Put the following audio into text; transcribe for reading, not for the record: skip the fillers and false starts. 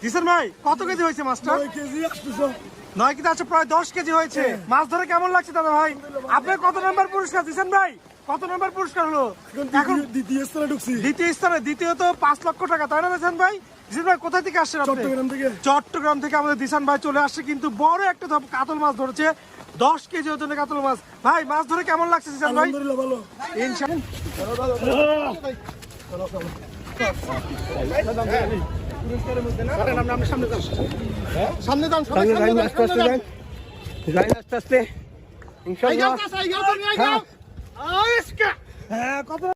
জিসান ভাই কত কেজি হয়েছে মাছটা? 9 কেজি 9 কেজি আছে, প্রায় 10 কেজি হয়েছে। মাছ ধরে কেমন লাগছে দাদা ভাই? আপনার কত নম্বর পুরস্কার জিসান ভাই? কত নম্বর পুরস্কার হলো? এখন দ্বিতীয় স্থানে ঢুকছি। দ্বিতীয় স্থানে, দ্বিতীয়ত 5 লক্ষ টাকা, তাই না জিসান ভাই? জিসান ভাই কোথা থেকে আসছেন আপনি? চট্টগ্রাম থেকে। চট্টগ্রাম থেকে আমাদের জিসান ভাই চলে আসছে, কিন্তু বড় একটা কাতল মাছ ধরেছে, 10 কেজি ওজনের কাতল মাছ। ভাই মাছ ধরে কেমন লাগছে জিসান ভাই? আলহামদুলিল্লাহ ভালো। সামনে যান, আস্তে আস্তে ইনশাআল্লাহ। হ্যাঁ কত